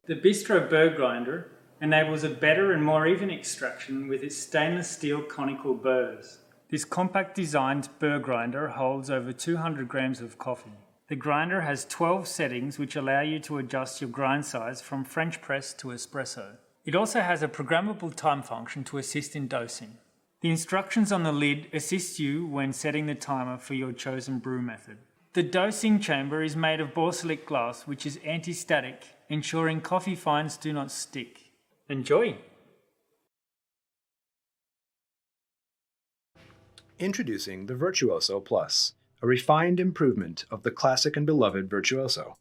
The Bistro burr grinder enables a better and more even extraction with its stainless steel conical burrs. This compact designed burr grinder holds over 200 grams of coffee. The grinder has 12 settings which allow you to adjust your grind size from French press to espresso. It also has a programmable time function to assist in dosing. The instructions on the lid assist you when setting the timer for your chosen brew method. The dosing chamber is made of Borsilik glass, which is anti-static, ensuring coffee fines do not stick. Enjoy! Introducing the Virtuoso Plus, a refined improvement of the classic and beloved Virtuoso.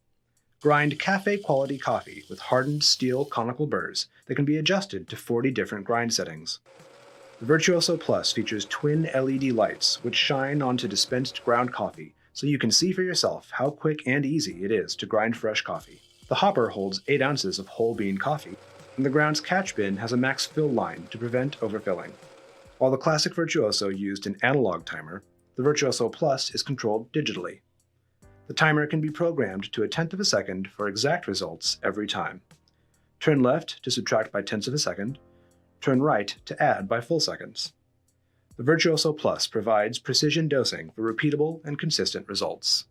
Grind cafe-quality coffee with hardened steel conical burrs that can be adjusted to 40 different grind settings. The Virtuoso Plus features twin LED lights which shine onto dispensed ground coffee so you can see for yourself how quick and easy it is to grind fresh coffee. The hopper holds 8 ounces of whole bean coffee, and the ground's catch bin has a max fill line to prevent overfilling. While the classic Virtuoso used an analog timer, the Virtuoso Plus is controlled digitally. The timer can be programmed to 1/10 of a second for exact results every time. Turn left to subtract by 1/10 of a second, turn right to add by full seconds. The Virtuoso Plus provides precision dosing for repeatable and consistent results.